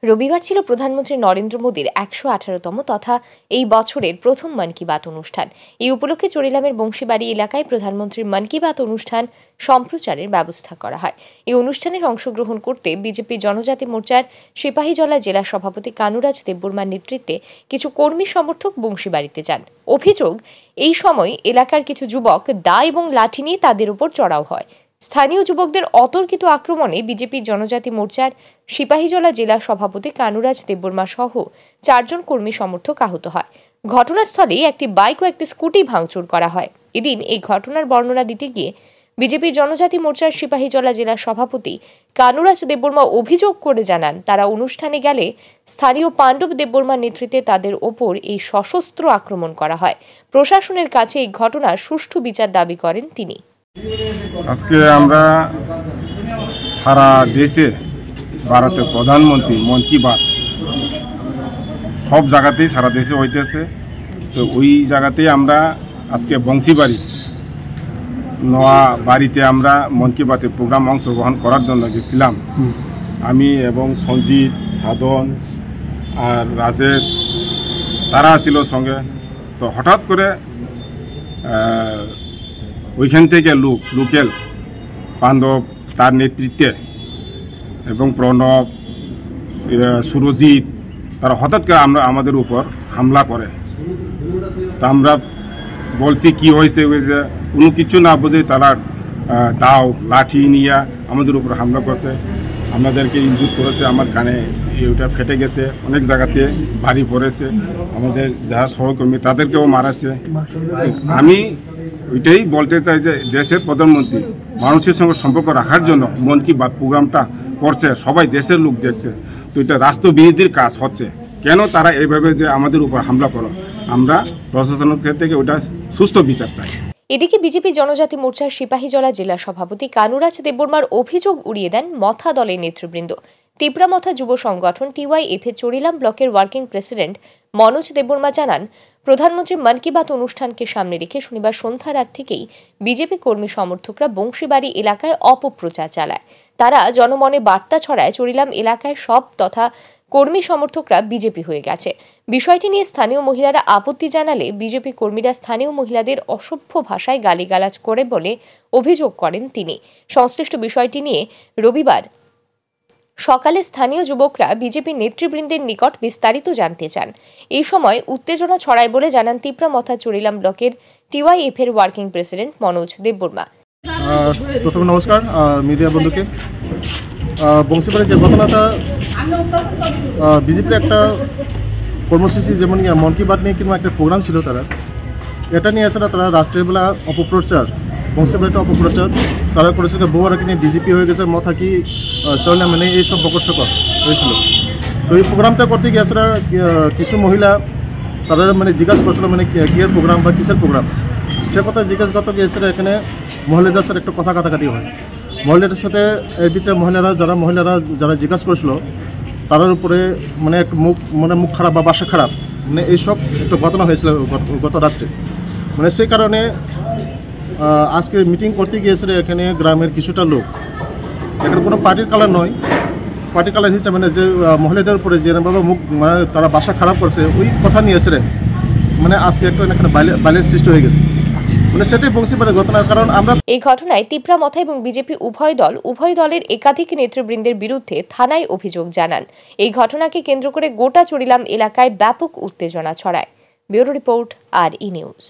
রবিবার ছিল প্রধানমন্ত্রী নরেন্দ্র মোদীর ১১৮তম তথা এই বছরের প্রথম মন কি বাত অনুষ্ঠান। এই উপলক্ষে চরিলামের বংশীবাড়ি এলাকায় প্রধানমন্ত্রীর মন কি বাত অনুষ্ঠান সম্প্রচারের ব্যবস্থা করা হয়। এই অনুষ্ঠানের অংশগ্রহণ করতে বিজেপি জনজাতি মোর্চার সিপাহীজলা জেলা সভাপতি কানুরাজ দেববর্মার নেতৃত্বে কিছু কর্মী সমর্থক বংশীবাড়িতে যান। অভিযোগ, এই সময় এলাকার কিছু যুবক দা এবং লাঠি নিয়ে তাদের উপর চড়াও হয়। স্থানীয় যুবকদের অতর্কিত আক্রমণে বিজেপির জনজাতি মোর্চার সিপাহীজলা জেলা সভাপতি কানুরাজ দেববর্মা সহ 4 জন কর্মী সমর্থক আহত হয়। ঘটনাস্থলে একটি বাইক ও একটি স্কুটি ভাঙচুর করা হয়। এদিন এই ঘটনার বর্ণনা দিতে গিয়ে বিজেপির জনজাতি মোর্চার সিপাহীজলা জেলা সভাপতি কানুরাজ দেববর্মা অভিযোগ করে জানান, তারা অনুষ্ঠানে গেলে স্থানীয় পাণ্ডব দেববর্মার নেতৃত্বে তাদের ওপর এই সশস্ত্র আক্রমণ করা হয়। প্রশাসনের কাছে এই ঘটনার সুষ্ঠু বিচার দাবি করেন তিনি। আজকে আমরা সারা দেশে ভারতের প্রধানমন্ত্রী মন কি বাত সব জায়গাতেই সারা দেশে হইতেছে। তো ওই জায়গাতেই আমরা আজকে বংশীবাড়ি নোয়া বাড়িতে আমরা মন কি বাতের প্রোগ্রাম অংশগ্রহণ করার জন্য গেছিলাম। আমি এবং সঞ্জিত, সাধন আর রাজেশ তারা ছিল সঙ্গে। তো হঠাৎ করে ওইখান থেকে লোকেল পাণ্ডব তার নেতৃত্বে এবং প্রণব, সুরজিৎ তারা হঠাৎ করে আমাদের উপর হামলা করে। তা আমরা বলছি কি হয়েছে, কোনো কিছু না বুঝে তারা দাও লাঠি নিয়ে আমাদের উপর হামলা করছে, আমাদেরকে ইনজুর করেছে। আমার কানে ওটা ফেটে গেছে, অনেক জায়গাতে বাড়ি পড়েছে। আমাদের যারা সহকর্মী তাদেরকেও মারাছে। আমি ওইটাই বলতে চাই যে দেশের প্রধানমন্ত্রী মানুষের সঙ্গে সম্পর্ক রাখার জন্য মন কি বাত প্রোগ্রামটা করছে, সবাই দেশের লোক দেখছে। তো এটা রাষ্ট্রবিরোধীর কাজ হচ্ছে। কেন তারা এইভাবে যে আমাদের উপর হামলা করো, আমরা প্রশাসনের থেকে ওটা সুস্থ বিচার চাই। এদিকে বিজেপি জনজাতি মোর্চার সিপাহীজলা জেলা সভাপতি কানুরাজ দেববর্মার অভিযোগ উড়িয়ে দেন মথা দলের নেতৃবৃন্দ। তিপ্রামথা যুব সংগঠন TYF এর চরিলাম ব্লকের ওয়ার্কিং প্রেসিডেন্ট মনোজ দেববর্মা জানান, প্রধানমন্ত্রী মন কি বাত অনুষ্ঠানকে সামনে রেখে শনিবার সন্ধ্যা রাত থেকেই বিজেপি কর্মী সমর্থকরা বংশীবাড়ি এলাকায় অপপ্রচার চালায়। তারা জনমনে বার্তা ছড়ায় চরিলাম এলাকায় সব তথা কর্মী সমর্থকরা বিজেপি হয়ে গেছে। বিষয়টি নিয়ে স্থানীয় মহিলারা আপত্তি জানালে বিজেপি কর্মীরা স্থানীয় মহিলাদের অসভ্য ভাষায় গালিগালাজ করে বলে অভিযোগ করেন তিনি। সংশ্লিষ্ট বিষয়টি নিয়ে রবিবার সকালে স্থানীয় যুবকরা বিজেপি নেতৃবৃন্দের নিকট বিস্তারিত জানতে চান। এই সময় উত্তেজনা ছড়ায় বলে জানান তিপ্রামথা চরিলাম ব্লকের TYF এর ওয়ার্কিং প্রেসিডেন্ট মনোজ দেববর্মা। প্রথমে নমস্কার মিডিয়া বন্ধুকে। বংশীবাড়ির যে ঘটনাটা, বিজেপির একটা কর্মসূচি যেমন মন কি বাত নিয়ে কিংবা একটা প্রোগ্রাম ছিল, এটা নিয়ে এছাড়া তারা রাত্রেবেলা অপপ্রচার, বংশীবাড়িটা অপপ্রচার তারা করেছিল। বউয়ারাকে নিয়ে বিজেপি হয়ে গেছে, মথা কি চলে মানে এইসব বকর্ষকর হয়েছিল। তো এই প্রোগ্রামটা করতে গিয়ে এছাড়া কিছু মহিলা তারা মানে জিজ্ঞাসা করছিল মানে কিয়ের প্রোগ্রাম বা কিসের প্রোগ্রাম, সে কথা জিজ্ঞাসা করতে গিয়ে এছাড়া এখানে মহিলাদের সাথে একটা কথা কাটাকাটি হয়। মহিলাদের সাথে এর ভিতরে মহিলারা যারা জিজ্ঞাসা করেছিল তার উপরে মানে মুখ খারাপ বা বাসা খারাপ মানে এইসব একটা ঘটনা হয়েছিল গত রাত্রে। মানে সেই কারণে আজকে মিটিং করতে গিয়েছিল এখানে গ্রামের কিছুটা লোক। এখানে কোনো পার্টির কালার নয়, পার্টি কালার হিসেবে মানে যে মহিলাদের উপরে যেভাবে মুখ মানে তারা বাসা খারাপ করছে ওই কথা নিয়ে এসে মানে আজকে একটা এখানে বাইলের সৃষ্টি হয়ে গেছে। মানে সেটাই বংশীবাড়ির ঘটনা। কারণ আমরা এই ঘটনায় তিপ্রামথা এবং বিজেপি উভয় দলের একাধিক নেতৃবৃন্দের বিরুদ্ধে থানায় অভিযোগ জানান। এই ঘটনাকে কেন্দ্র করে গোটা চরিলাম এলাকায় ব্যাপক উত্তেজনা ছড়ায়। Bureau report, RE news.